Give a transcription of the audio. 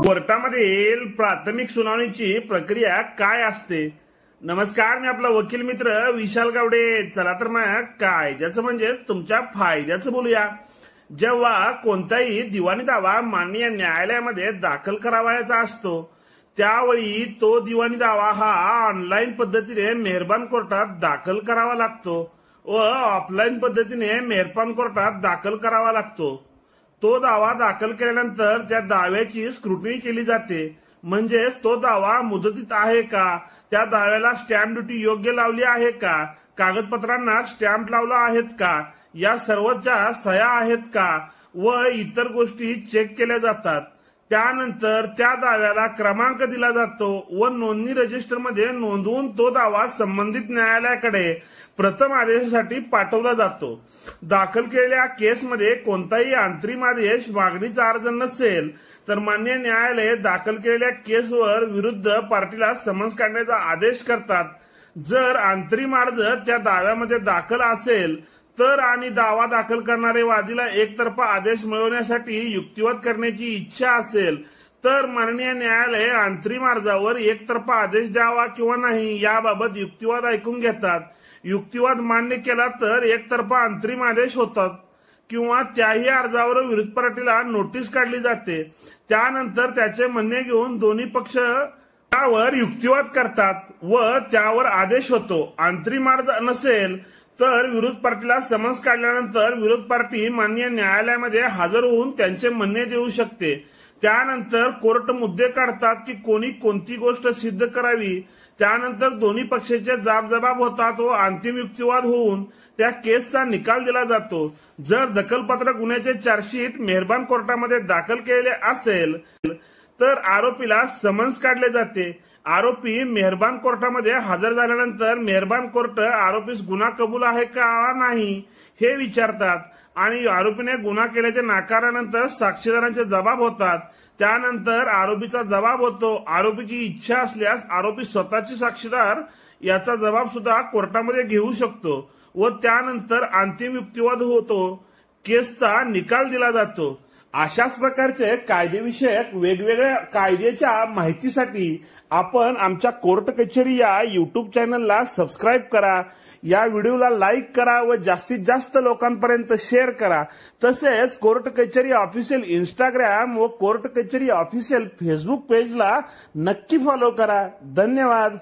कोर्टामधील प्राथमिक सुनावणीची प्रक्रिया काय असते? नमस्कार, मी आपला वकील मित्र विशाल गावडे. चला तर मग कायद्याचं म्हणजे तुमच्या फायद्याचं बोलूया. जेव्हा कोणताही दिवाणी दावा माननीय न्यायालयामध्ये दाखल करावयाचा असतो त्यावेळी तो दिवाणी दावा हा ऑनलाईन पद्धतीने मेहरबान कोर्टात दाखल करावा लागतो व ऑफलाईन पद्धतीने मेहरबान कोर्टात दाखल करावा लागतो. तो दावा दाखल केल्यानंतर त्या दाव्याची स्क्रुटनी केली जाते. म्हणजेच तो दावा मुदतीत आहे का, त्या दाव्याला स्टॅम्प ड्युटी योग्य लावली आहे का, कागदपत्रांना स्टॅम्प लावला आहेत का, या सर्वच्या सह्या आहेत का व इतर गोष्टी चेक केल्या जातात. त्यानंतर त्या दाव्याला क्रमांक दिला जातो व नोंदणी रजिस्टरमध्ये नोंदवून तो दावा संबंधित न्यायालयाकडे प्रथम आदेशासाठी पाठवला जातो. दाखल केलेल्या केसमध्ये कोणताही अंतरिम आदेश मागणीचा अर्ज नसेल तर मान्य न्यायालय दाखल केलेल्या केसवर विरुद्ध पार्टीला समन्स काढण्याचा आदेश करतात. जर अंतरिम अर्ज त्या दाव्यामध्ये दाखल असेल तर आणि दावा दाखल करणारे वादीला एकतर्फा आदेश मिळवण्यासाठी युक्तिवाद करण्याची इच्छा असेल तर माननीय न्यायालय अंतरिम अर्जावर एकतर्फा आदेश द्यावा किंवा नाही याबाबत युक्तिवाद ऐकून घेतात. युक्तिवाद मान्य केला तर एकतर्फा अंतरिम आदेश होतात किंवा त्याही अर्जावर विरोधी पार्टीला नोटीस काढली जाते. त्यानंतर त्याचे म्हणणे घेऊन दोन्ही पक्ष त्यावर युक्तिवाद करतात व त्यावर आदेश होतो. अंतरिम अर्ज नसेल तर विरोध पार्टीला समन्स काढल्यानंतर विरोध पार्टी माननीय न्यायालयामध्ये हजर होऊन त्यांचे म्हणणे देऊ शकते. त्यानंतर कोर्ट मुद्दे काढतात की कोणी कोणती गोष्ट सिद्ध करावी. त्यानंतर दोन्ही पक्षाचे जाब होतात व अंतिम युक्तिवाद होऊन त्या केसचा निकाल दिला जातो. जर दखलपात्र गुन्ह्याचे चार्जशीट मेहरबान कोर्टामध्ये दाखल केलेले असेल तर आरोपीला समन्स काढले जाते. आरोपी मेहरबान कोर्टामध्ये हजर झाल्यानंतर मेहरबान कोर्ट आरोपीस गुन्हा कबूल आहे का नाही हे विचारतात आणि आरोपीने गुन्हा केल्याचे नाकारल्यानंतर साक्षीदारांचे जबाब होतात. त्यानंतर आरोपीचा जबाब होतो. आरोपीची इच्छा असल्यास आरोपी स्वतःची साक्षीदार याचा जबाब सुद्धा कोर्टामध्ये घेऊ शकतो व त्यानंतर अंतिम युक्तिवाद होतो. केसचा निकाल दिला जातो. अशाच प्रकारचे कायदेविषयक वेगवेगळ्या कायद्याच्या माहितीसाठी आपण आमच्या कोर्ट कचेरी या युट्यूब चॅनलला सबस्क्राईब करा. या व्हिडिओला लाईक करा व जास्तीत जास्त लोकांपर्यंत शेअर करा. तसेच कोर्ट कचेरी ऑफिशियल इंस्टाग्राम व कोर्ट कचेरी ऑफिशियल फेसबुक पेजला नक्की फॉलो करा. धन्यवाद.